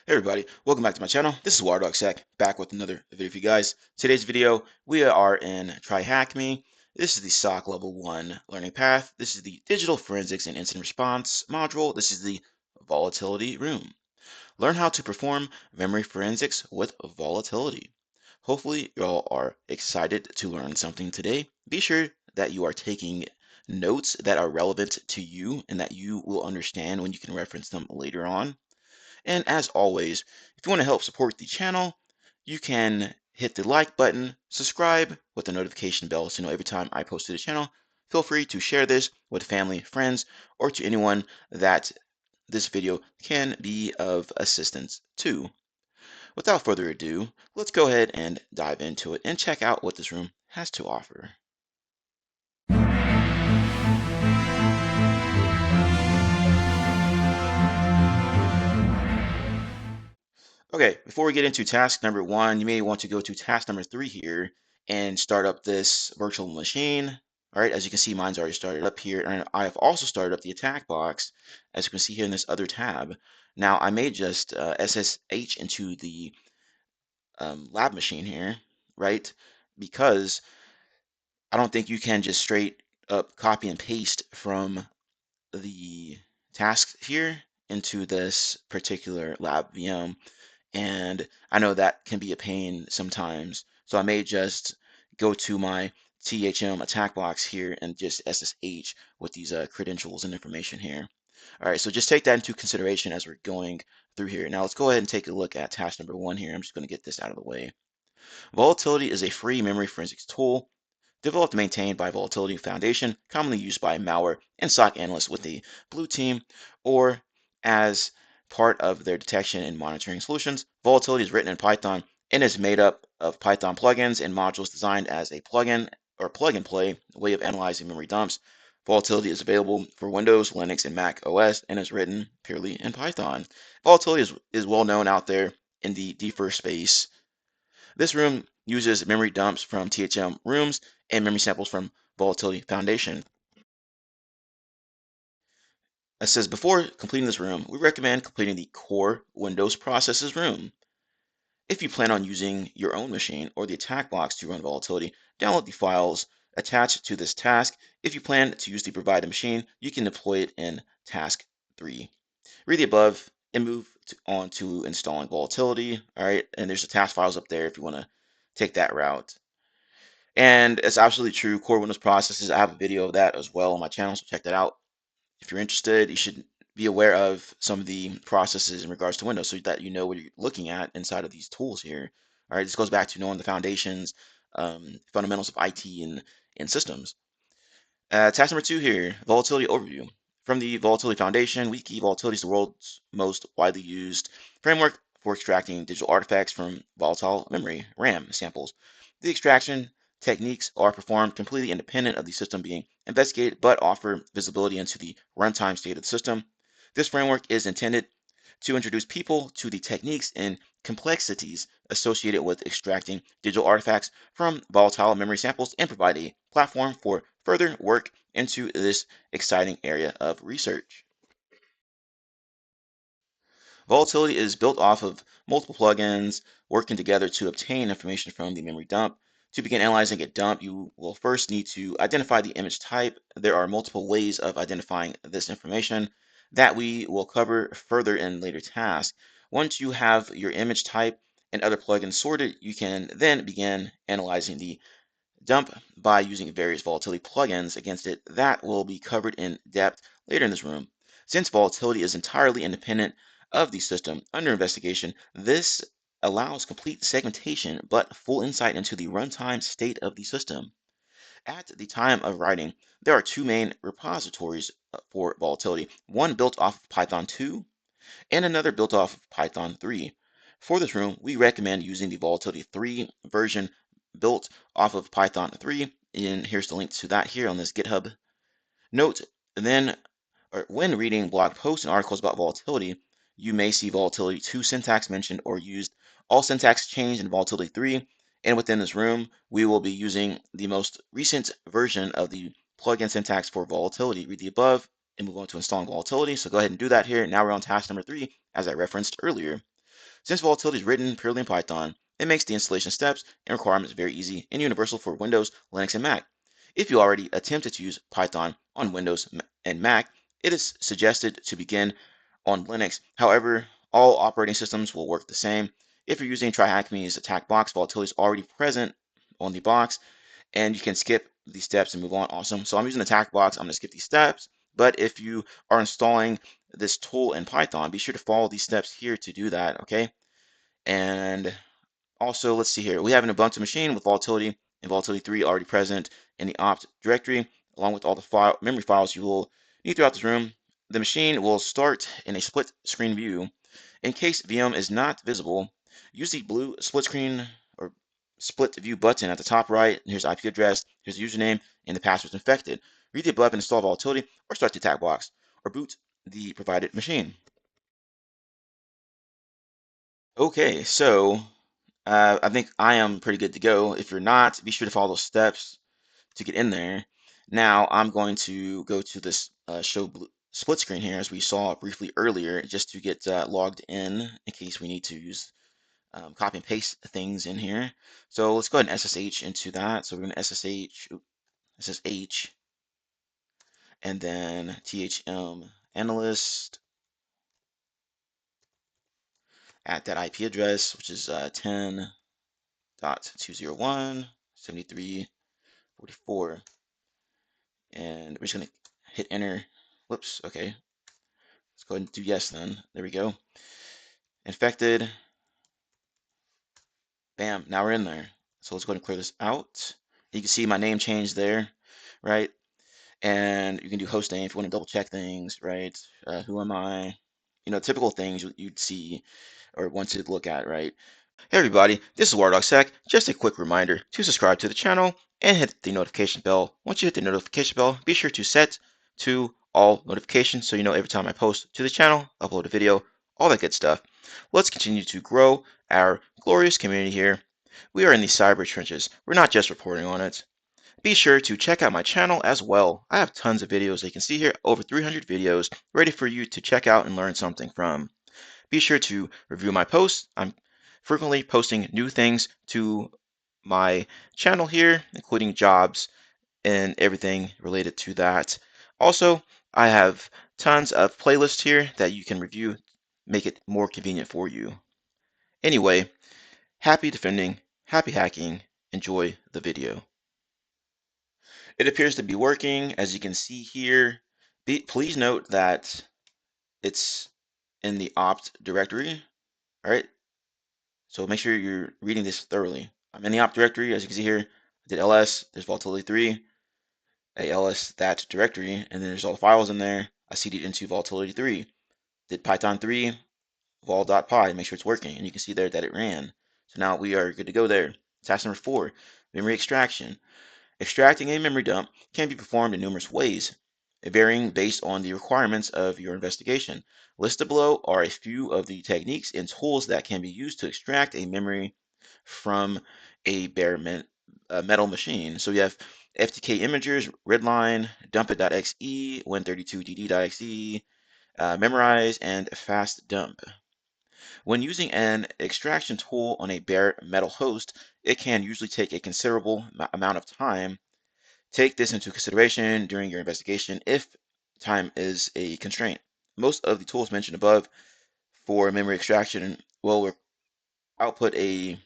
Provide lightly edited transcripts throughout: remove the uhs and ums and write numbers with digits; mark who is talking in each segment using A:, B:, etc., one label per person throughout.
A: Hey everybody, welcome back to my channel. This is WireDogSec, back with another video for you guys. Today's video, we are in TryHackMe. This is the SOC Level 1 learning path. This is the Digital Forensics and Incident Response module. This is the Volatility Room. Learn how to perform memory forensics with volatility. Hopefully, you all are excited to learn something today. Be sure that you are taking notes that are relevant to you and that you will understand when you can reference them later on. And as always, if you want to help support the channel, you can hit the like button, subscribe with the notification bell so you know every time I post to the channel. Feel free to share this with family, friends, or to anyone that this video can be of assistance to. Without further ado, let's go ahead and dive into it and check out what this room has to offer. Okay, before we get into task number 1, you may want to go to task number 3 here and start up this virtual machine. All right, as you can see, mine's already started up here, and I have also started up the attack box, as you can see here in this other tab. Now, I may just SSH into the lab machine here, right? Because I don't think you can just straight up copy and paste from the tasks here into this particular lab VM. And I know that can be a pain sometimes. So I may just go to my THM attack box here and just SSH with these credentials and information here. All right, so just take that into consideration as we're going through here. Now let's go ahead and take a look at task number 1 here. I'm just going to get this out of the way. Volatility is a free memory forensics tool developed and maintained by Volatility Foundation, commonly used by malware and SOC analysts with the blue team, or as part of their detection and monitoring solutions. Volatility is written in Python and is made up of Python plugins and modules designed as a plugin or plug and play way of analyzing memory dumps. Volatility is available for Windows, Linux, and Mac OS and is written purely in Python. Volatility is well known out there in the defer space. This room uses memory dumps from THM rooms and memory samples from Volatility Foundation. It says before completing this room, we recommend completing the core Windows processes room. If you plan on using your own machine or the attack box to run Volatility, download the files attached to this task. If you plan to use the provided machine, you can deploy it in task 3. Read the above and move on to installing Volatility. All right, and there's the task files up there if you want to take that route. And it's absolutely true. Core Windows processes, I have a video of that as well on my channel, so check that out. If you're interested, you should be aware of some of the processes in regards to Windows so that you know what you're looking at inside of these tools here. All right, this goes back to knowing the foundations, fundamentals of IT and systems. Task number 2 here, Volatility Overview. From the Volatility Foundation, Wiki Volatility is the world's most widely used framework for extracting digital artifacts from volatile memory, RAM, samples. The extraction techniques are performed completely independent of the system being investigated, but offer visibility into the runtime state of the system. This framework is intended to introduce people to the techniques and complexities associated with extracting digital artifacts from volatile memory samples and provide a platform for further work into this exciting area of research. Volatility is built off of multiple plugins working together to obtain information from the memory dump. To begin analyzing a dump, you will first need to identify the image type. There are multiple ways of identifying this information that we will cover further in later tasks. Once you have your image type and other plugins sorted, you can then begin analyzing the dump by using various volatility plugins against it. That will be covered in depth later in this room. Since volatility is entirely independent of the system under investigation, this allows complete segmentation but full insight into the runtime state of the system. At the time of writing, there are 2 main repositories for volatility, one built off of Python 2 and another built off of Python 3. For this room, we recommend using the Volatility 3 version built off of Python 3, and here's the link to that here on this GitHub. Note then, or when reading blog posts and articles about volatility, you may see Volatility 2 syntax mentioned or used. All syntax changed in Volatility 3, and within this room, we will be using the most recent version of the plugin syntax for Volatility. Read the above and move on to installing Volatility. So go ahead and do that here. Now we're on task number 3, as I referenced earlier. Since Volatility is written purely in Python, it makes the installation steps and requirements very easy and universal for Windows, Linux, and Mac. If you already attempted to use Python on Windows and Mac, it is suggested to begin on Linux. However, all operating systems will work the same. If you're using TryHackMe's attack box, Volatility is already present on the box, and you can skip these steps and move on. Awesome. So I'm using the attack box. I'm going to skip these steps. But if you are installing this tool in Python, be sure to follow these steps here to do that. Okay. And also, let's see here. We have an Ubuntu machine with Volatility and Volatility 3 already present in the opt directory, along with all the memory files you will need throughout this room. The machine will start in a split screen view. In case VM is not visible, use the blue split screen or split view button at the top right. Here's the IP address, here's the username, and the password infected. Read the above and install Volatility, or start the attack box, or boot the provided machine. Okay, so I think I am pretty good to go. If you're not, be sure to follow those steps to get in there. Now I'm going to go to this show split screen here, as we saw briefly earlier, just to get logged in case we need to use copy and paste things in here. So let's go ahead and SSH into that. So we're going to SSH, and then THM analyst at that IP address, which is 10.201.73.44. And we're just going to hit enter. Whoops. Okay. Let's go ahead and do yes then. There we go. Infected. Bam. Now we're in there. So let's go ahead and clear this out. You can see my name changed there, right? And you can do host name if you want to double check things, right? Who am I? Typical things you'd see or want to look at, right? Hey everybody, this is WireDogSec. Just a quick reminder to subscribe to the channel and hit the notification bell. Once you hit the notification bell, be sure to set to all notifications so you know every time I post to the channel, upload a video, all that good stuff. Let's continue to grow our glorious community here. We are in the cyber trenches. We're not just reporting on it. Be sure to check out my channel as well. I have tons of videos. You can see here over 300 videos ready for you to check out and learn something from. Be sure to review my posts. I'm frequently posting new things to my channel here, including jobs and everything related to that. Also, I have tons of playlists here that you can review, make it more convenient for you. Anyway, happy defending, happy hacking, enjoy the video. It appears to be working, as you can see here. Please note that it's in the opt directory, all right? So make sure you're reading this thoroughly. I'm in the opt directory, as you can see here. I did ls, there's Volatility 3, I ls that directory, and then there's all the files in there. I cd'd into Volatility 3, did Python 3, vol.py, make sure it's working, and you can see there that it ran. So now we are good to go there. Task number 4, memory extraction. Extracting a memory dump can be performed in numerous ways, varying based on the requirements of your investigation. Listed below are a few of the techniques and tools that can be used to extract a memory from a metal machine. So we have FTK imagers, redline, dumpit.exe, win32dd.exe, memorize, and fast dump. When using an extraction tool on a bare metal host, it can usually take a considerable amount of time. Take this into consideration during your investigation if time is a constraint. Most of the tools mentioned above for memory extraction will output a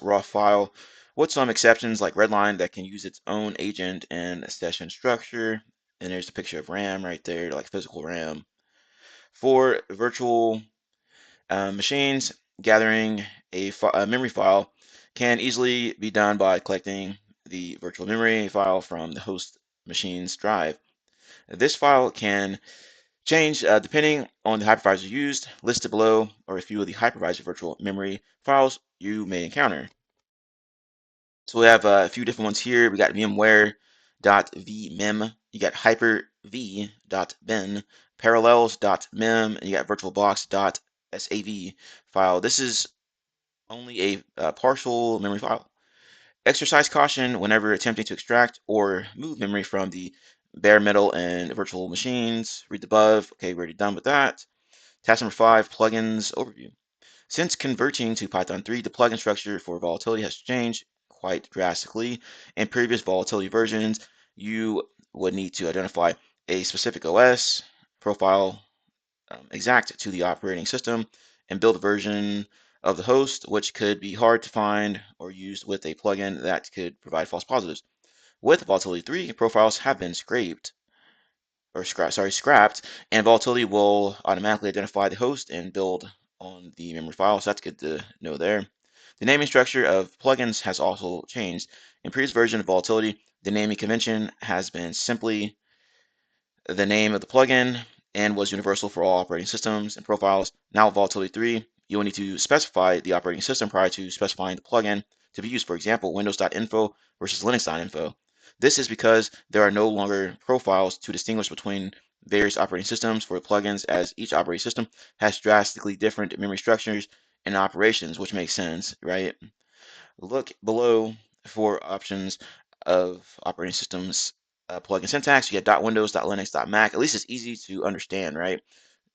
A: .raw file with some exceptions like redline that can use its own agent and session structure. And there's a picture of RAM right there, like physical RAM. For virtual machines, gathering a memory file can easily be done by collecting the virtual memory file from the host machine's drive. This file can change depending on the hypervisor used. Listed below are a few of the hypervisor virtual memory files you may encounter. So we have a few different ones here. We got VMware.vmem, you got hyper-v.bin, parallels.mem, and you got virtualbox.sav file. This is only a partial memory file. Exercise caution whenever attempting to extract or move memory from the bare metal and virtual machines. Read the above. Okay, we're already done with that. Task number 5, plugins overview. Since converting to Python 3, the plugin structure for Volatility has changed quite drastically. In previous Volatility versions, you would need to identify a specific OS profile exact to the operating system and build a version of the host, which could be hard to find or used with a plugin that could provide false positives. With Volatility 3, profiles have been scrapped, and Volatility will automatically identify the host and build on the memory file. So that's good to know there. The naming structure of plugins has also changed. In previous version of Volatility, the naming convention has been simply the name of the plugin and was universal for all operating systems and profiles. Now with Volatility 3, you will need to specify the operating system prior to specifying the plugin to be used. For example, windows.info versus linux.info. This is because there are no longer profiles to distinguish between various operating systems for plugins, as each operating system has drastically different memory structures and operations, which makes sense, right? Look below for options of operating systems plugin syntax. You get .windows, .linux, .mac. At least it's easy to understand, right?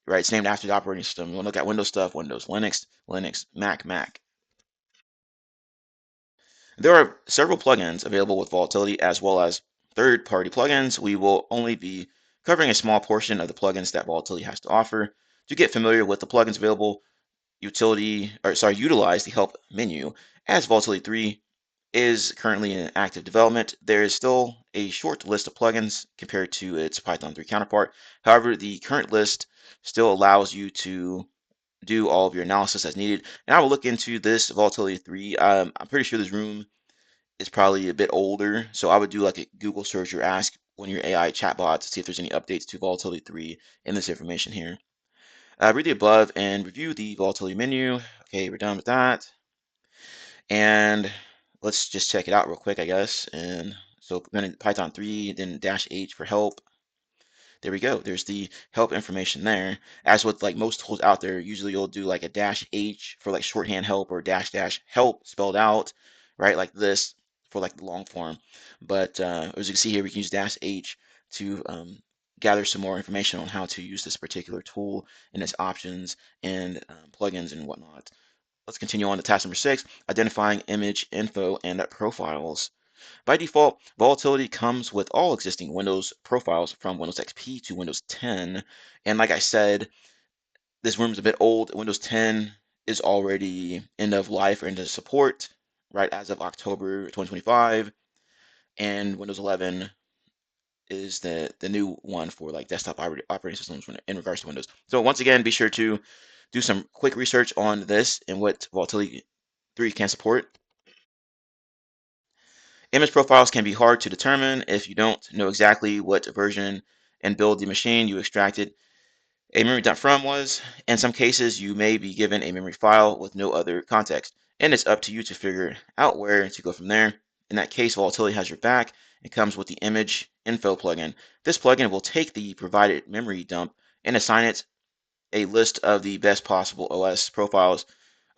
A: Right, it's named after the operating system. You want to look at Windows stuff, Windows, Linux, Linux, Mac, Mac. There are several plugins available with Volatility as well as third-party plugins. We will only be covering a small portion of the plugins that Volatility has to offer. To get familiar with the plugins available, utilize the help menu. As Volatility 3 is currently in active development, there is still a short list of plugins compared to its Python 3 counterpart. However, the current list still allows you to do all of your analysis as needed. And I will look into this Volatility 3. I'm pretty sure this room is probably a bit older, so I would do like a Google search or ask one of your AI chatbots to see if there's any updates to Volatility 3 in this information here. Read the above and review the Volatility menu. Okay, we're done with that. And let's just check it out real quick, I guess. And so we're going to Python 3, then -H for help. There we go. There's the help information there. As with like most tools out there, usually you'll do like a -H for like shorthand help or dash dash help spelled out, right? Like this for like the long form. But as you can see here, we can use -H to gather some more information on how to use this particular tool and its options and plugins and whatnot. Let's continue on to task number 6, identifying image info and profiles. By default, Volatility comes with all existing Windows profiles from Windows XP to Windows 10. And like I said, this room is a bit old. Windows 10 is already end of life or end of support, right, as of October 2025. And Windows 11 is the new one for like desktop operating systems in regards to Windows. So once again, be sure to do some quick research on this and what Volatility 3 can support. Image profiles can be hard to determine if you don't know exactly what version and build the machine you extracted a memory dump from was. In some cases, you may be given a memory file with no other context, and it's up to you to figure out where to go from there. In that case, Volatility has your back. It comes with the image info plugin. This plugin will take the provided memory dump and assign it a list of the best possible OS profiles.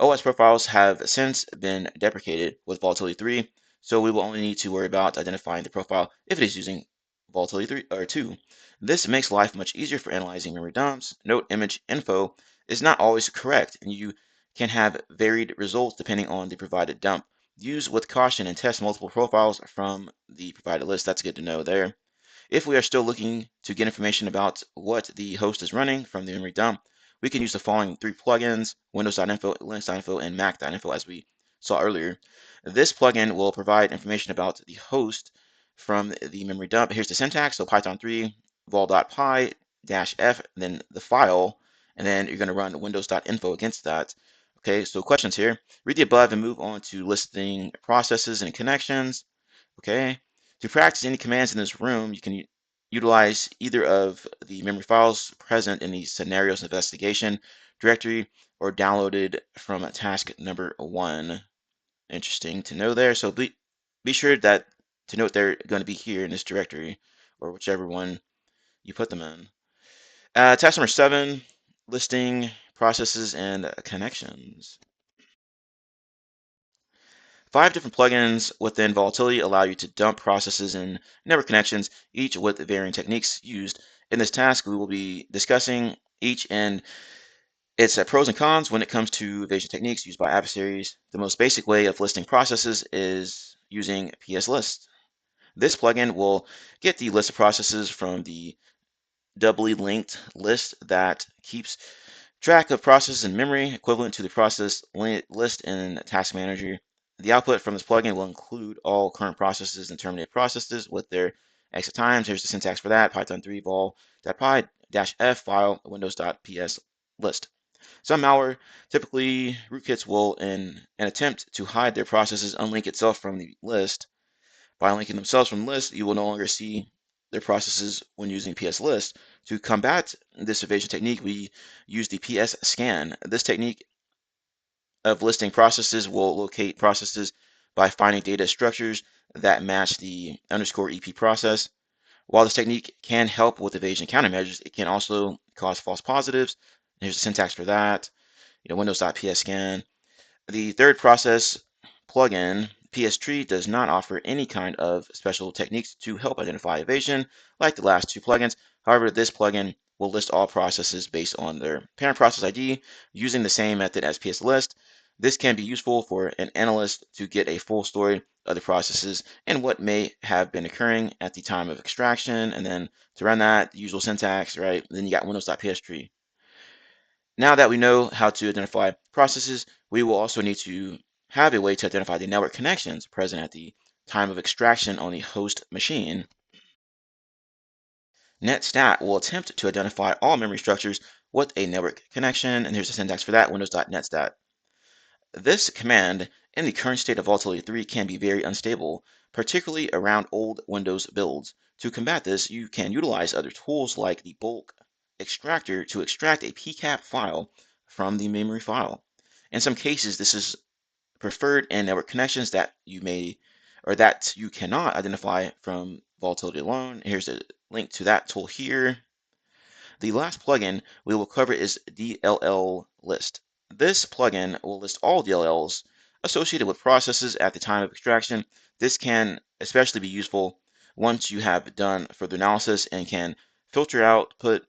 A: OS profiles have since been deprecated with Volatility 3, so we will only need to worry about identifying the profile if it is using Volatility 3 or 2. This makes life much easier for analyzing memory dumps. Note image info is not always correct, and you can have varied results depending on the provided dump. Use with caution and test multiple profiles from the provided list. That's good to know there. If we are still looking to get information about what the host is running from the memory dump, we can use the following 3 plugins: Windows.info, Linux.info, and Mac.info, as we saw earlier. This plugin will provide information about the host from the memory dump. Here's the syntax. So Python 3, vol.py -f, then the file, and then you're going to run windows.info against that. Okay, so questions here. Read the above and move on to listing processes and connections. Okay, to practice any commands in this room, you can utilize either of the memory files present in the scenarios investigation directory or downloaded from task number 1. Interesting to know there. So be sure that to note they're going to be here in this directory or whichever one you put them in. Task number 7, listing processes and connections. 5 different plugins within Volatility allow you to dump processes and network connections, each with varying techniques used. In this task, we will be discussing each and It's pros and cons when it comes to evasion techniques used by adversaries. The most basic way of listing processes is using pslist. This plugin will get the list of processes from the doubly linked list that keeps track of processes in memory, equivalent to the process list in Task Manager. The output from this plugin will include all current processes and terminated processes with their exit times. Here's the syntax for that: Python 3 vol.py-f file windows.pslist. Some malware, typically rootkits, will, in an attempt to hide their processes, unlink itself from the list. By linking themselves from the list, you will no longer see their processes when using pslist. To combat this evasion technique, we use the pscan. This technique of listing processes will locate processes by finding data structures that match the underscore EP process. While this technique can help with evasion countermeasures, it can also cause false positives. Here's the syntax for that. Windows.pscan. The third process plugin, pstree, does not offer any kind of special techniques to help identify evasion like the last two plugins. However, this plugin will list all processes based on their parent process ID using the same method as pslist. This can be useful for an analyst to get a full story of the processes and what may have been occurring at the time of extraction. And then to run that, the usual syntax, right? Then you got windows.pstree. Now that we know how to identify processes, we will also need to have a way to identify the network connections present at the time of extraction on the host machine. Netstat will attempt to identify all memory structures with a network connection, and here's the syntax for that: windows.netstat. This command in the current state of Volatility 3 can be very unstable, particularly around old Windows builds. To combat this, you can utilize other tools like the bulk extractor to extract a pcap file from the memory file. In some cases, this is preferred in network connections that you may or that you cannot identify from Volatility alone. Here's a link to that tool here. The last plugin we will cover is dlllist. This plugin will list all DLLs associated with processes at the time of extraction. This can especially be useful once you have done further analysis and can filter output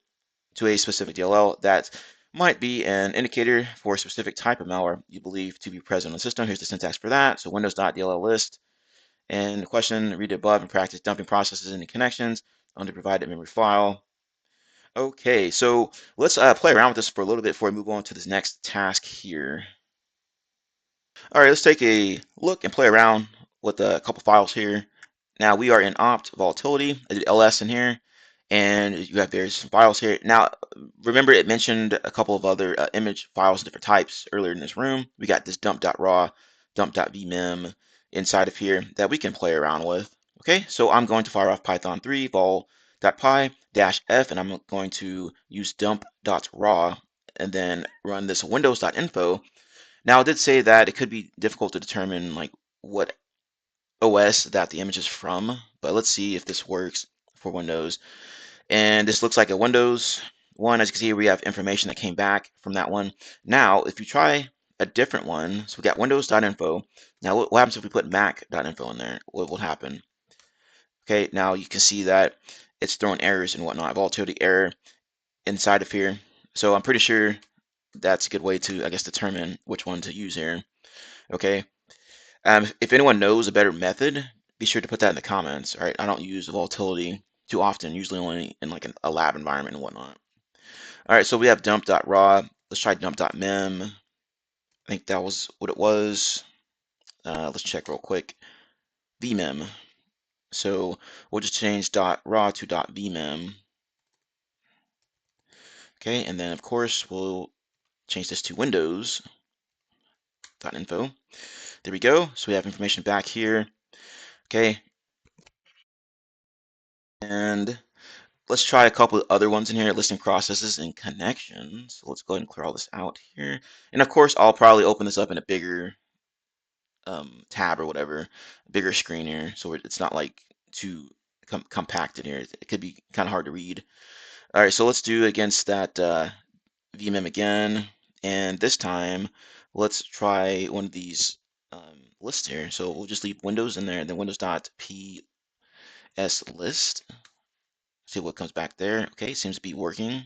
A: to a specific DLL that might be an indicator for a specific type of malware you believe to be present on the system. Here's the syntax for that. So windows.dlllist. And the question, read above and practice dumping processes into connections on the provided memory file. Okay, so let's play around with this for a little bit before we move on to this next task here. All right, let's take a look and play around with a couple files here. Now we are in opt volatility. I did ls in here, and you have various files here. Now, remember it mentioned a couple of other image files, different types earlier in this room. We got this dump.raw, dump.vmem inside of here that we can play around with. Okay, so I'm going to fire off Python 3 vol.py-f, and I'm going to use dump.raw and then run this windows.info. Now, it did say that it could be difficult to determine like what OS that the image is from, but let's see if this works for Windows. And this looks like a Windows one. As you can see, we have information that came back from that one. Now, if you try a different one, so we got windows.info. Now, what happens if we put mac.info in there? What will happen? Okay, now you can see that it's throwing errors and whatnot, volatility error inside of here. So I'm pretty sure that's a good way to, I guess, determine which one to use here. Okay. If anyone knows a better method, be sure to put that in the comments. All right. I don't use volatility too often, usually only in like a lab environment and whatnot. All right. So we have dump.raw. Let's try dump.mem. I think that was what it was. Let's check real quick. vmem. So we'll just change .raw to .vmem. Okay. And then, of course, we'll change this to windows.info. There we go. So we have information back here. Okay. And let's try a couple of other ones in here, listing processes and connections. So let's go ahead and clear all this out here. And of course, I'll probably open this up in a bigger tab or whatever, bigger screen here. So it's not like too compacted here. It could be kind of hard to read. All right, so let's do against that vmem again. And this time, let's try one of these lists here. So we'll just leave Windows in there and then windows.pslist. See what comes back there. Okay, seems to be working. A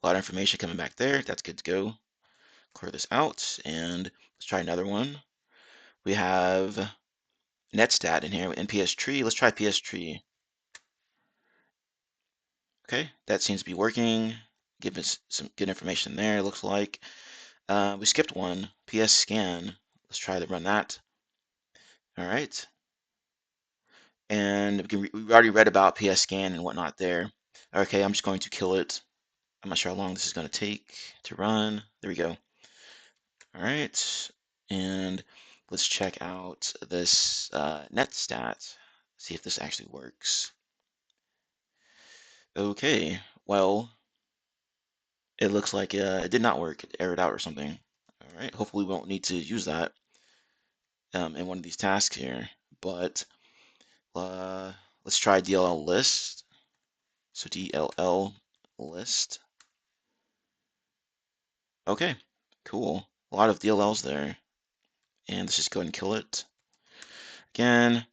A: lot of information coming back there. That's good to go. clear this out, and let's try another one. We have netstat in here and pstree. Let's try pstree. Okay, that seems to be working. Give us some good information there, it looks like. We skipped one, pscan. Let's try to run that. All right. And we already read about pscan and whatnot there. Okay, I'm just going to kill it. I'm not sure how long this is going to take to run. There we go. All right. And let's check out this netstat, see if this actually works. Okay, well, it looks like it did not work. It errored out or something. All right, hopefully we won't need to use that in one of these tasks here. But let's try dlllist. So dlllist. Okay, cool. A lot of DLLs there. And let's just go ahead and kill it again.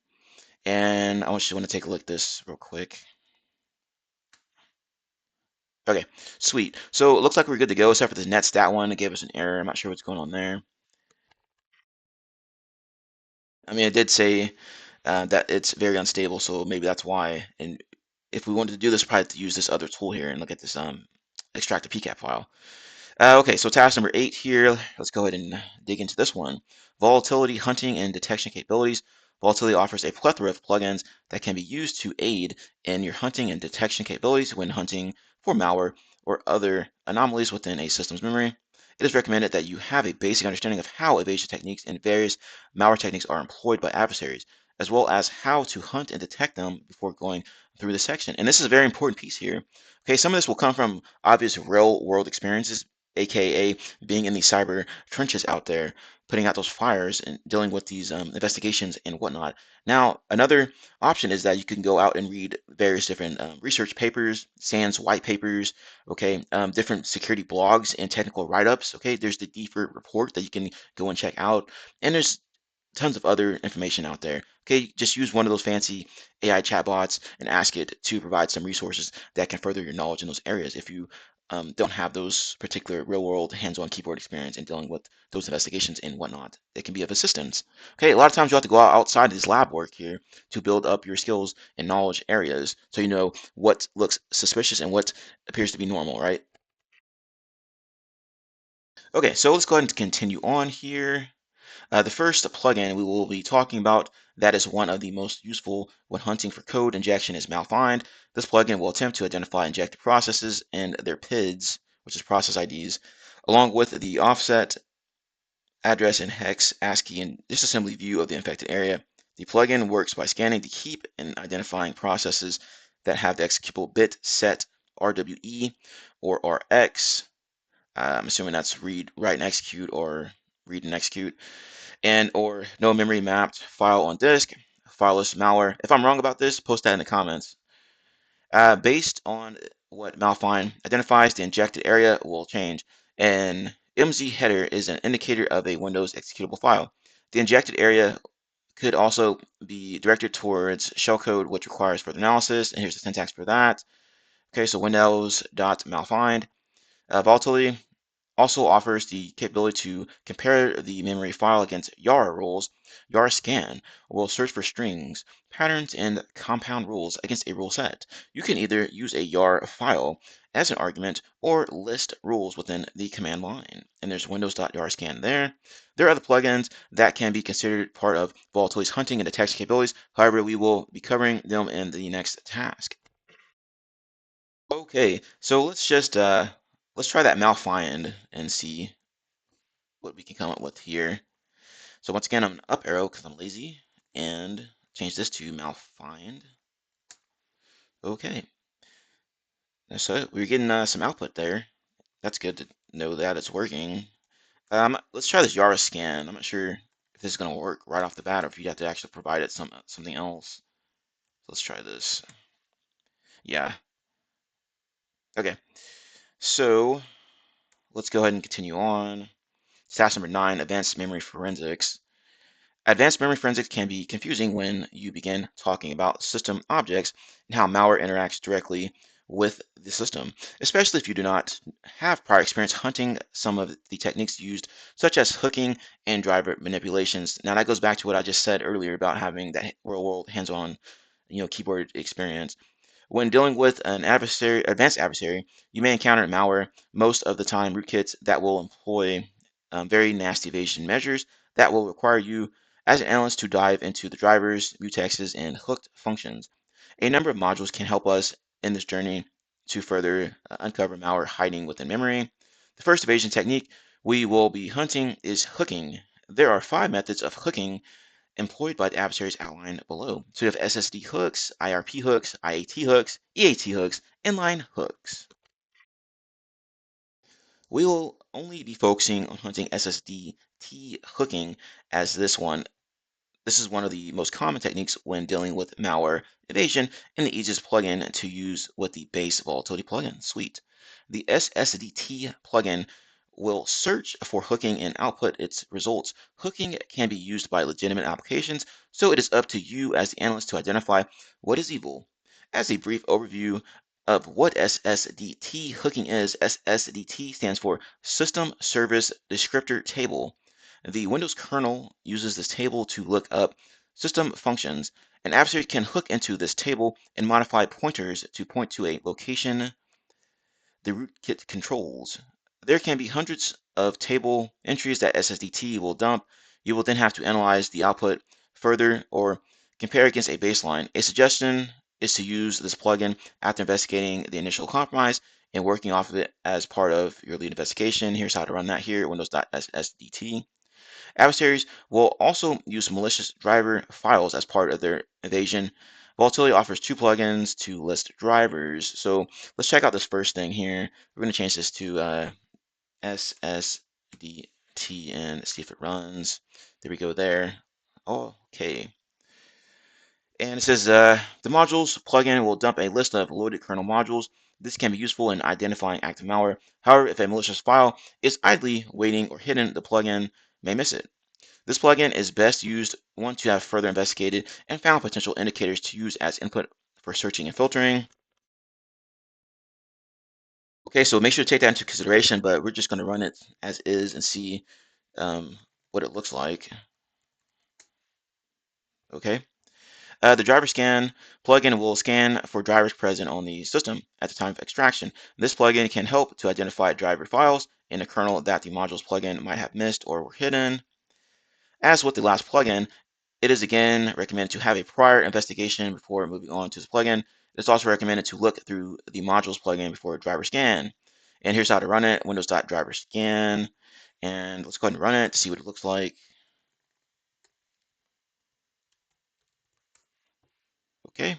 A: And I just want to take a look at this real quick. Okay, sweet. So it looks like we're good to go, except for this netstat one. It gave us an error. I'm not sure what's going on there. I mean, it did say that it's very unstable, so maybe that's why. And if we wanted to do this, probably have to use this other tool here and look at this extract a PCAP file. Okay, so task number 8 here. Let's go ahead and dig into this one. Volatility hunting and detection capabilities. Volatility offers a plethora of plugins that can be used to aid in your hunting and detection capabilities when hunting for malware or other anomalies within a system's memory. It is recommended that you have a basic understanding of how evasion techniques and various malware techniques are employed by adversaries, as well as how to hunt and detect them before going through the section. And this is a very important piece here. Okay, some of this will come from obvious real world experiences, aka being in the cyber trenches out there, putting out those fires and dealing with these investigations and whatnot. Now, another option is that you can go out and read various different research papers, SANS white papers, okay, different security blogs and technical write-ups. Okay, there's the DFIR report that you can go and check out, and there's tons of other information out there. Okay, just use one of those fancy AI chatbots and ask it to provide some resources that can further your knowledge in those areas if you don't have those particular real world hands-on keyboard experience in dealing with those investigations and whatnot. It can be of assistance. Okay, a lot of times you have to go outside this lab work here to build up your skills and knowledge areas so you know what looks suspicious and what appears to be normal, right? Okay, so let's go ahead and continue on here. The first plugin we will be talking about that is one of the most useful when hunting for code injection is Malfind. This plugin will attempt to identify injected processes and their PIDs, which is process IDs, along with the offset, address, and hex, ASCII, and disassembly view of the infected area. The plugin works by scanning the heap and identifying processes that have the executable bit set RWE or RX. I'm assuming that's read, write, and execute, or read and execute, and or no memory mapped file on disk, fileless malware. If I'm wrong about this, post that in the comments. Based on what Malfind identifies, the injected area will change. An MZ header is an indicator of a Windows executable file. The injected area could also be directed towards shellcode, which requires further analysis. And here's the syntax for that. Okay, so windows.malfind. Volatility also offers the capability to compare the memory file against YAR rules. YAR scan will search for strings, patterns, and compound rules against a rule set. You can either use a YAR file as an argument or list rules within the command line. And there's windows.yarscan there. There are other plugins that can be considered part of Volatility's hunting and detection capabilities. However, we will be covering them in the next task. Okay, so let's try that malfind and see what we can come up with here. So once again, I'm an up arrow because I'm lazy and change this to malfind. Okay, so we're getting some output there. That's good to know that it's working. Let's try this Yara scan. I'm not sure if this is going to work right off the bat or if you have to actually provide it something else. Let's try this. Yeah. Okay. So let's go ahead and continue on. Task number 9, advanced memory forensics. Advanced memory forensics can be confusing when you begin talking about system objects and how malware interacts directly with the system, especially if you do not have prior experience hunting some of the techniques used, such as hooking and driver manipulations. Now that goes back to what I just said earlier about having that real-world hands-on, keyboard experience. When dealing with an advanced adversary, you may encounter malware, most of the time rootkits that will employ very nasty evasion measures that will require you as an analyst to dive into the drivers, mutexes, and hooked functions. A number of modules can help us in this journey to further uncover malware hiding within memory. The first evasion technique we will be hunting is hooking. There are 5 methods of hooking employed by the adversaries outlined below. So you have SSD hooks, IRP hooks, IAT hooks, EAT hooks, inline hooks. We will only be focusing on hunting SSD T hooking as this is one of the most common techniques when dealing with malware evasion and the easiest plugin to use with the base volatility plugin suite. The SSDT plugin will search for hooking and output its results. Hooking can be used by legitimate applications, so it is up to you as the analyst to identify what is evil. As a brief overview of what SSDT hooking is, SSDT stands for System Service Descriptor Table. The Windows kernel uses this table to look up system functions. An adversary can hook into this table and modify pointers to point to a location the rootkit controls. There can be hundreds of table entries that SSDT will dump. You will then have to analyze the output further or compare against a baseline. A suggestion is to use this plugin after investigating the initial compromise and working off of it as part of your lead investigation. Here's how to run that here, windows.ssdt. Adversaries will also use malicious driver files as part of their evasion. Volatility offers 2 plugins to list drivers. So let's check out this first thing here. We're going to change this to SSDT and see if it runs. There we go there. Okay. And it says the modules plugin will dump a list of loaded kernel modules. This can be useful in identifying active malware. However, if a malicious file is idly waiting or hidden, the plugin may miss it. This plugin is best used once you have further investigated and found potential indicators to use as input for searching and filtering. Okay, so make sure to take that into consideration, but we're just going to run it as is and see what it looks like. Okay. The driver scan plugin will scan for drivers present on the system at the time of extraction. This plugin can help to identify driver files in the kernel that the modules plugin might have missed or were hidden. As with the last plugin, it is again recommended to have a prior investigation before moving on to the plugin. It's also recommended to look through the modules plugin before a driver scan. And here's how to run it, windows.driver scan. And let's go ahead and run it to see what it looks like. Okay.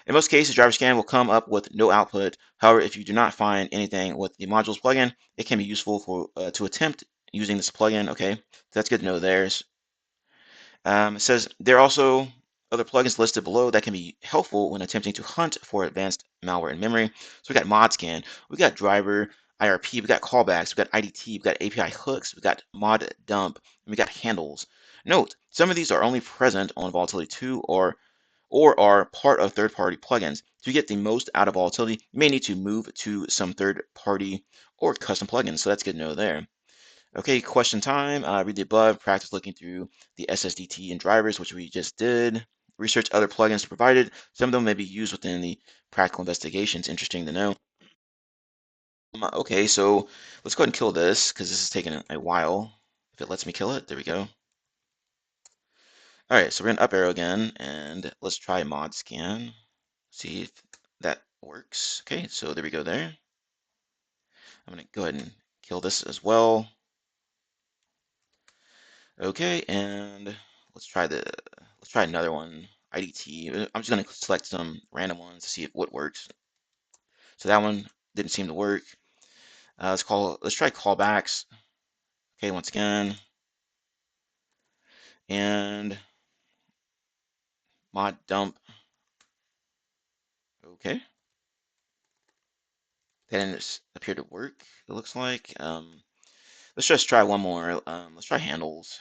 A: In most cases, driver scan will come up with no output. However, if you do not find anything with the modules plugin, it can be useful for to attempt using this plugin. Okay, so that's good to know there. It says there are also other plugins listed below that can be helpful when attempting to hunt for advanced malware in memory. So we got ModScan, we got driver, IRP, we got callbacks, we got IDT, we got API hooks, we got mod dump, and we got handles. Note, some of these are only present on Volatility 2 or are part of third-party plugins. To get the most out of Volatility, you may need to move to some third-party or custom plugins. So that's good to know there. Okay, question time. Read the above, practice looking through the SSDT and drivers, which we just did. Research other plugins provided. Some of them may be used within the practical investigations. Interesting to know. Okay, so let's go ahead and kill this because this is taking a while. If it lets me kill it, there we go. All right, so we're gonna up arrow again and let's try mod scan. See if that works. Okay, so there we go there. I'm gonna go ahead and kill this as well. Okay, and let's try another one. IDT. I'm just gonna select some random ones to see if what works. So that one didn't seem to work. Let's try callbacks. Okay, once again. And mod dump. Okay. That didn't appear to work, it looks like. Let's just try one more. Let's try handles.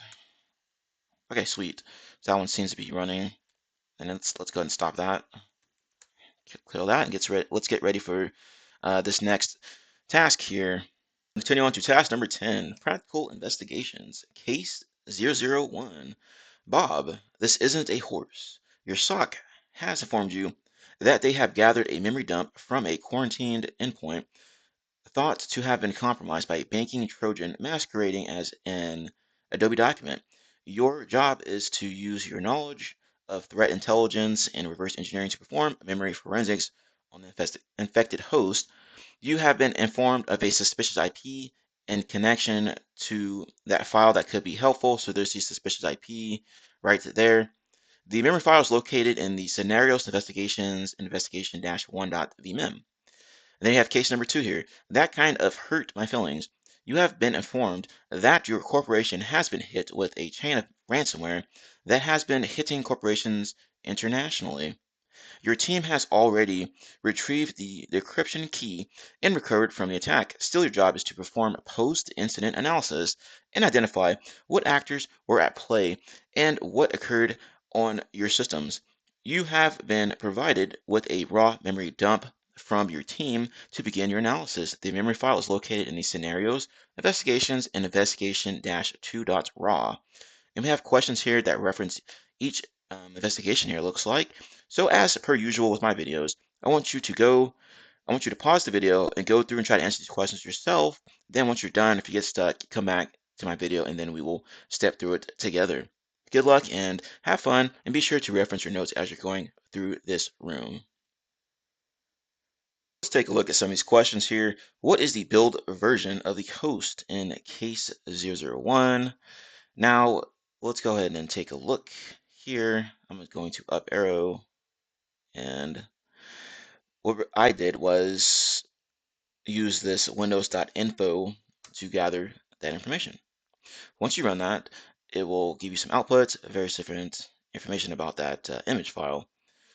A: Okay, sweet. So that one seems to be running. And let's go ahead and stop that. Kill that and let's get ready for this next task here. Continue on to task number 10, practical investigations. Case 001. Bob, this isn't a horse. Your SOC has informed you that they have gathered a memory dump from a quarantined endpoint thought to have been compromised by a banking Trojan masquerading as an Adobe document. Your job is to use your knowledge of threat intelligence and reverse engineering to perform memory forensics on the infected host. You have been informed of a suspicious IP in connection to that file that could be helpful. So there's the suspicious IP right there. The memory file is located in the scenarios investigations investigation-1.vmem. And then you have case number 2 here. That kind of hurt my feelings. You have been informed that your corporation has been hit with a chain of ransomware that has been hitting corporations internationally. Your team has already retrieved the decryption key and recovered from the attack. Still, your job is to perform post-incident analysis and identify what actors were at play and what occurred on your systems. You have been provided with a raw memory dump from your team to begin your analysis. The memory file is located in the scenarios, investigations, and investigation-2.raw. And we have questions here that reference each investigation here looks like. So as per usual with my videos, I want you to pause the video and go through and try to answer these questions yourself. Then once you're done, if you get stuck, come back to my video and then we will step through it together. Good luck and have fun, and be sure to reference your notes as you're going through this room. Let's take a look at some of these questions here. What is the build version of the host in case 001? Now, let's go ahead and take a look here. I'm going to up arrow, and what I did was use this windows.info to gather that information. Once you run that, it will give you some outputs, various different information about that image file.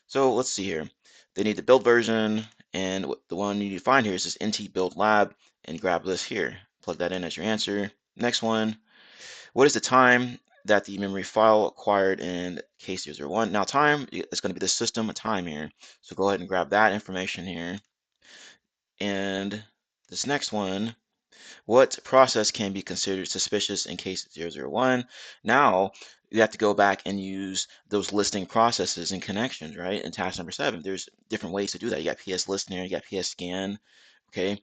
A: So let's see here. They need the build version, and the one you need to find here is this nt build lab, and grab this here. Plug that in as your answer. Next one. What is the time that the memory file acquired in case 001? Now time is going to be the system time here. So go ahead and grab that information here. And this next one, what process can be considered suspicious in case 001? Now you have to go back and use those listing processes and connections, right? In task number 7, there's different ways to do that. You got pslist here, you got pscan, okay?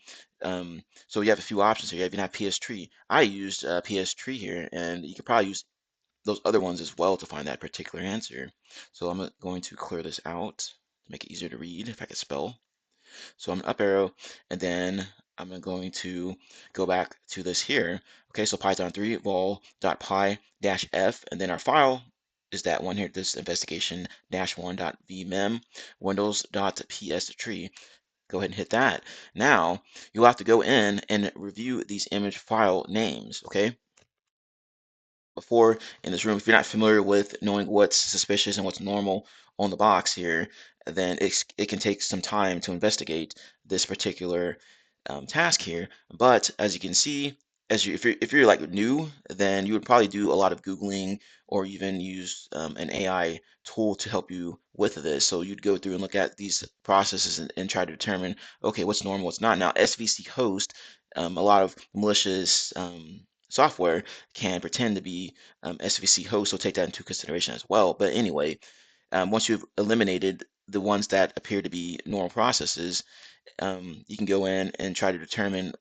A: So you have a few options here. You even have pstree. I used pstree here, and you could probably use those other ones as well to find that particular answer. So I'm going to clear this out to make it easier to read if I could spell. So I'm up arrow, and then I'm going to go back to this here. Okay, so Python 3 vol.py-f, and then our file is that one here, this investigation-1.vmem, windows.pstree. Go ahead and hit that. Now you'll have to go in and review these image file names, okay? Before in this room, if you're not familiar with knowing what's suspicious and what's normal on the box here, then it can take some time to investigate this particular task here. But as you can see, if you're like new, then you would probably do a lot of Googling or even use an AI tool to help you with this. So you'd go through and look at these processes and try to determine, okay, what's normal, what's not. Now, SVC host, a lot of malicious software can pretend to be SVC host, so take that into consideration as well. But anyway, once you've eliminated the ones that appear to be normal processes, you can go in and try to determine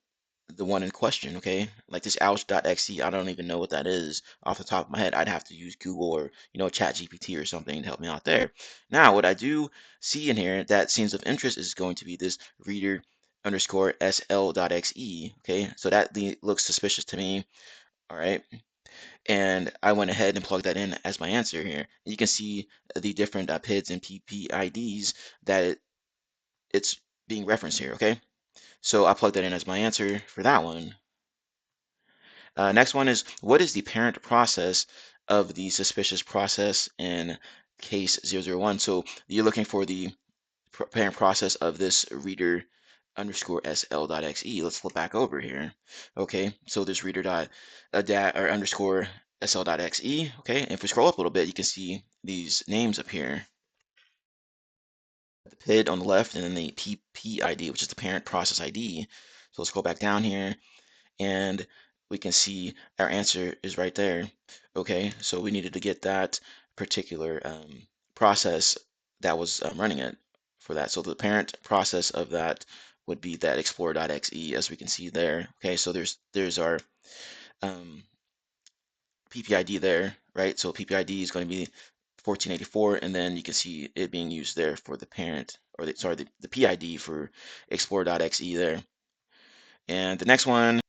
A: the one in question, okay? Like this ouch.exe, I don't even know what that is off the top of my head. I'd have to use Google or, ChatGPT or something to help me out there. Now, what I do see in here that seems of interest is going to be this reader underscore sl.xe, okay? So that looks suspicious to me, all right? And I went ahead and plugged that in as my answer here. You can see the different PIDs and PPIDs that it's being referenced here, okay? So I plugged that in as my answer for that one. Next one is, what is the parent process of the suspicious process in case 001? So you're looking for the parent process of this reader underscore sl.xe. Let's flip back over here. Okay, so this reader or underscore sl.xe. Okay, and if we scroll up a little bit, you can see these names up here. the PID on the left, and then the PPID, which is the parent process ID. So let's go back down here, and we can see our answer is right there. Okay, so we needed to get that particular process that was running it for that. So the parent process of that would be that explorer.exe, as we can see there. Okay, so there's our um, PPID there, right? So PPID is going to be 1484, and then you can see it being used there for the parent, or the PID for explorer.exe there. And the next one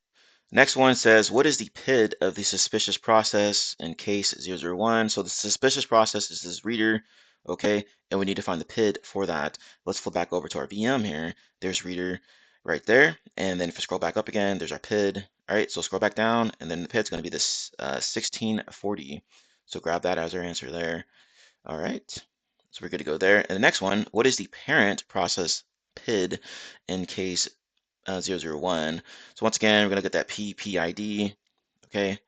A: says, what is the PID of the suspicious process in case 001? So the suspicious process is this reader, okay, and we need to find the PID for that. Let's flip back over to our VM here. There's reader right there, and then if we scroll back up again, there's our PID. All right, so scroll back down, and then the PID is going to be this 1640. So grab that as our answer there. All right, so we're good to go there. And the next one, what is the parent process PID in case 001? So once again, we're going to get that PPID, okay?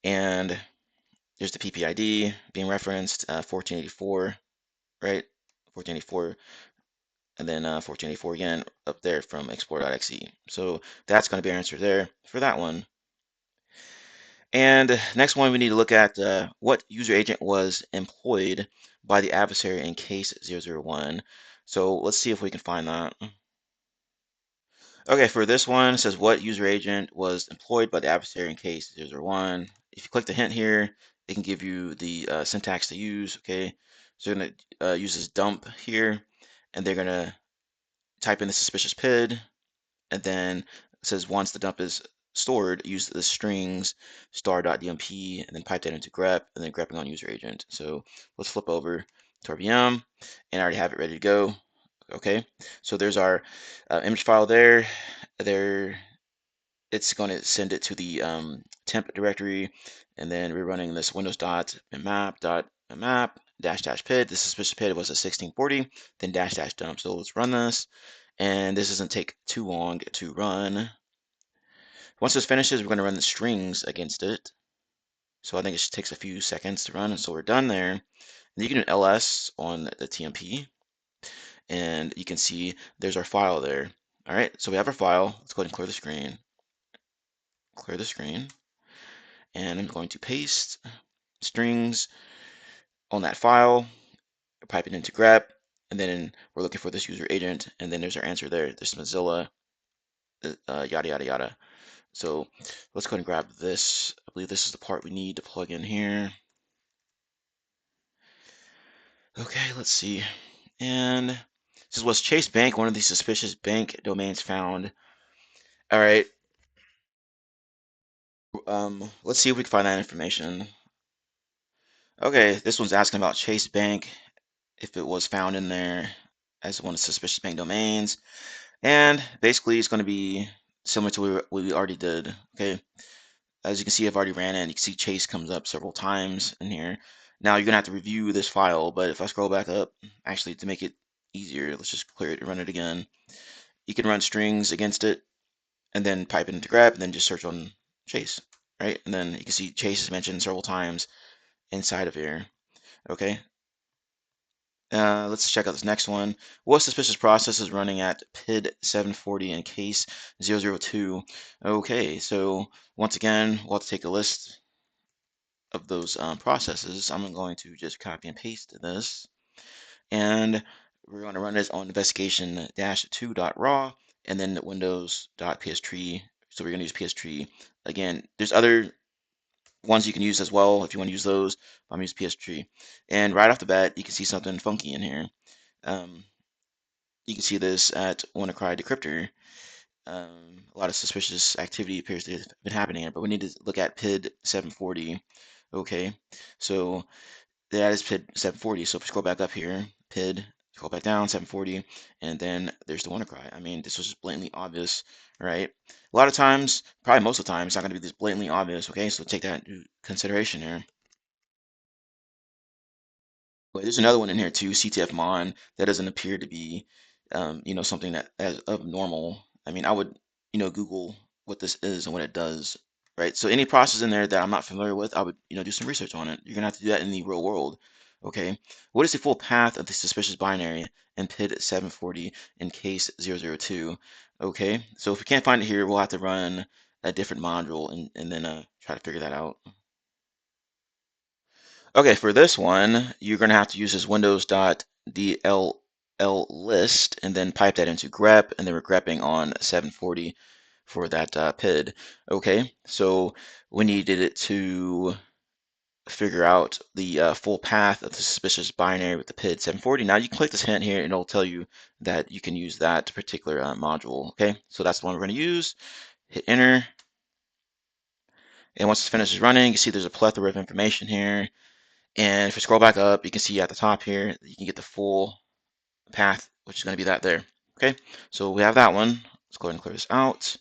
A: And there's the PPID being referenced, 1484, right? 1484, and then 1484 again up there from explorer.exe. So that's going to be our answer there for that one. And next one, we need to look at what user agent was employed by the adversary in case 001. So let's see if we can find that. Okay, for this one, it says what user agent was employed by the adversary in case 001. If you click the hint here, it can give you the syntax to use, okay? So you're going to use this dump here, and they're going to type in the suspicious PID, and then it says once the dump is stored, use the strings star.dmp, and then pipe that into grep, and then grepping on user agent. So let's flip over to our VM, and I already have it ready to go. Okay, so there's our image file there. It's going to send it to the temp directory, and then we're running this windows map dash dash PID. The suspicious PID was a 1640, then dash dash dump. So let's run this, and this doesn't take too long to run. Once this finishes, we're going to run the strings against it. So I think it takes a few seconds to run, and so we're done there. And you can do ls on the TMP, and you can see there's our file there. All right, so we have our file. Let's go ahead and clear the screen. Clear the screen. And I'm going to paste strings on that file, pipe it into grep, and then we're looking for this user agent, and then there's our answer there. There's Mozilla, yada, yada, yada. So let's go ahead and grab this. I believe this is the part we need to plug in here. Okay, let's see. And this was Chase Bank, one of the suspicious bank domains found. All right. Let's see if we can find that information. Okay, this one's asking about Chase Bank, if it was found in there as one of the suspicious bank domains. And basically, it's going to be similar to what we already did. Okay, as you can see, I've already ran it. You can see Chase comes up several times in here. Now you're going to have to review this file, but if I scroll back up, actually to make it easier, let's just clear it and run it again. You can run strings against it and then pipe it into grep and then just search on Chase, right? And then you can see Chase is mentioned several times inside of here. Okay, let's check out this next one. What suspicious process is running at PID 740 in case 002? Okay, so once again, we'll have to take a list of those processes. I'm going to just copy and paste this, and we're going to run this on investigation-2.raw and then windows.pstree. So we're going to use pstree. Again, there's other ones you can use as well if you want to use those. I'm going to use pstree. And right off the bat, you can see something funky in here. You can see this at WannaCry Decryptor. A lot of suspicious activity appears to have been happening here, but we need to look at PID 740. Okay, so that is PID 740. So if we scroll back up here, PID, scroll back down, 740, and then there's the WannaCry. I mean, this was just blatantly obvious, right? A lot of times, probably most of the time, it's not going to be this blatantly obvious. Okay, so take that into consideration here. But there's another one in here too, CTF-mon, that doesn't appear to be, something that as of normal. I mean, I would, Google what this is and what it does, right? So any process in there that I'm not familiar with, I would, do some research on it. You're gonna have to do that in the real world. Okay, what is the full path of the suspicious binary in PID 740 in case 002? Okay, so if we can't find it here, we'll have to run a different module and then try to figure that out. Okay, for this one, you're going to have to use this windows.dlllist and then pipe that into grep, and then we're grepping on 740 for that PID. Okay, so we needed it to figure out the full path of the suspicious binary with the PID 740. Now you can click this hint here and it'll tell you that you can use that particular module. Okay, so that's the one we're going to use. Hit enter. And once it finishes running, you see there's a plethora of information here. And if you scroll back up, you can see at the top here, you can get the full path, which is going to be that there. Okay, so we have that one. Let's go ahead and clear this out.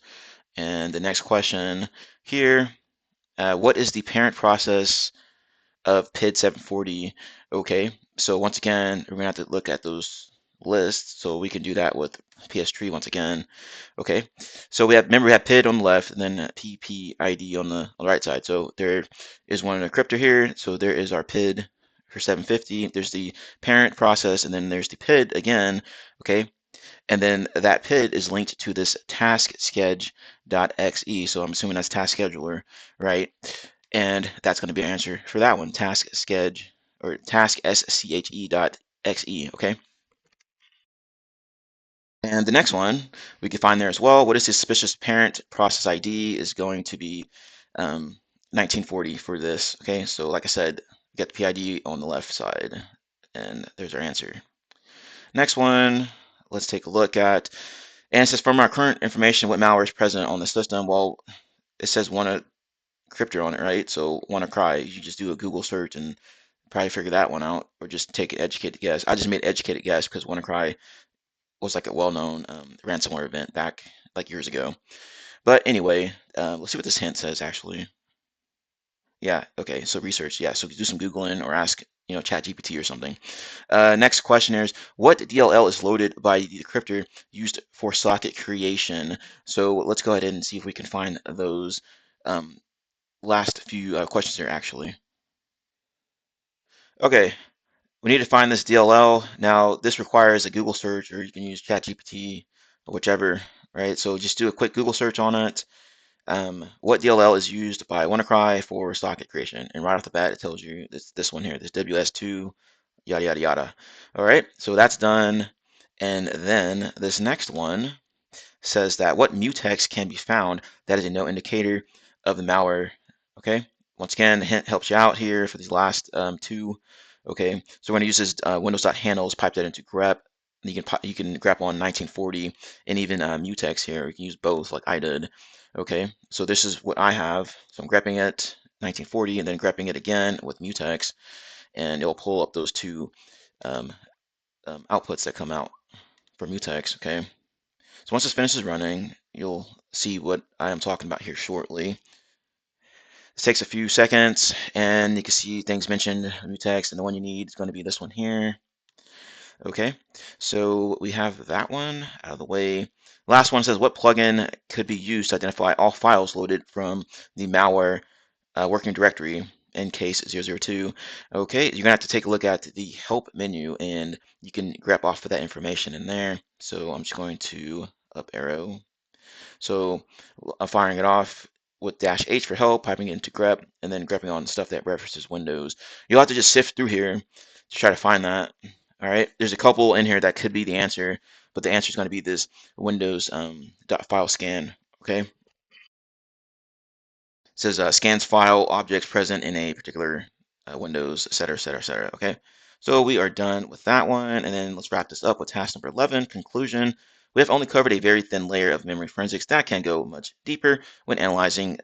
A: And the next question here, what is the parent process of PID 740? Okay, so once again, we're gonna have to look at those lists. So we can do that with pstree once again. Okay, so remember we have PID on the left and then PPID on the right side. So there is one encryptor here. So there is our PID for 750. There's the parent process and then there's the PID again. Okay, and then that PID is linked to this task schedule.exe. So I'm assuming that's task scheduler, right? And that's going to be our answer for that one, task schedule or task sche.exe, okay? And the next one we can find there as well. What is the suspicious parent process ID is going to be 1940 for this, okay? So like I said, get the PID on the left side, and there's our answer. Next one, let's take a look at, and it says from our current information, what malware is present on the system? Well, it says encryptor on it, right? So WannaCry, you just do a Google search and probably figure that one out, or just take an educated guess. I just made an educated guess because WannaCry was like a well-known ransomware event back like years ago. But anyway, let's see what this hint says actually. Yeah, okay, so research, yeah, so do some Googling or ask, ChatGPT or something. Next question is, what DLL is loaded by the decryptor used for socket creation? So let's go ahead and see if we can find those last few questions here actually. Okay, we need to find this DLL. Now, this requires a Google search, or you can use ChatGPT or whichever, right? So just do a quick Google search on it. What DLL is used by WannaCry for socket creation? And right off the bat, it tells you this one here, this WS2, yada, yada, yada. All right, so that's done. And then this next one says that what mutex can be found that is a no indicator of the malware. Okay, once again, the hint helps you out here for these last two. Okay, so we're going to use this windows.handles, pipe that into grep. You can grep on 1940 and even mutex here. You can use both like I did. Okay, so this is what I have. So I'm grepping it 1940 and then grepping it again with mutex, and it'll pull up those two um, outputs that come out for mutex. Okay. So once this finishes running, you'll see what I am talking about here shortly. This takes a few seconds, and you can see things mentioned, new text, and the one you need is going to be this one here. Okay, so we have that one out of the way. Last one says, what plugin could be used to identify all files loaded from the malware working directory in case 002? Okay, you're going to have to take a look at the help menu, and you can grab off of that information in there. So I'm just going to up arrow. So I'm firing it off with -H for help, piping it into grep, and then grepping on stuff that references Windows. You'll have to just sift through here to try to find that. All right, there's a couple in here that could be the answer, but the answer is going to be this Windows .file scan. Okay, it says scans file objects present in a particular Windows, et cetera, et cetera, et cetera. Okay, so we are done with that one, and then let's wrap this up with task number 11, conclusion. We have only covered a very thin layer of memory forensics that can go much deeper when analyzing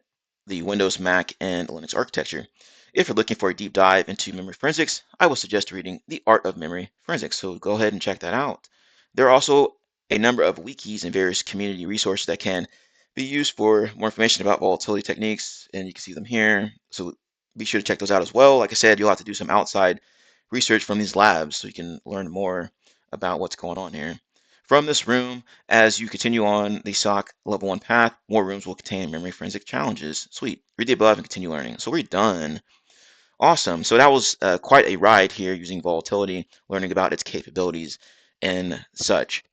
A: the Windows, Mac, and Linux architecture. If you're looking for a deep dive into memory forensics, I will suggest reading The Art of Memory Forensics, so go ahead and check that out. There are also a number of wikis and various community resources that can be used for more information about volatility techniques, and you can see them here. So be sure to check those out as well. Like I said, you'll have to do some outside research from these labs so you can learn more about what's going on here. From this room, as you continue on the SOC level 1 path, more rooms will contain memory forensic challenges. Sweet. Read the above and continue learning. So we're done Awesome. So that was quite a ride here using Volatility, learning about its capabilities and such.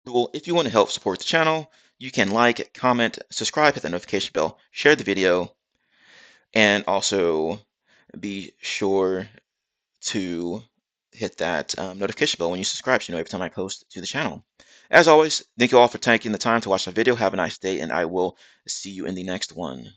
A: Well, if you want to help support the channel, you can like, comment, subscribe, hit the notification bell, share the video, and also be sure to hit that notification bell when you subscribe so you know every time I post to the channel. As always, thank you all for taking the time to watch the video. Have a nice day, and I will see you in the next one.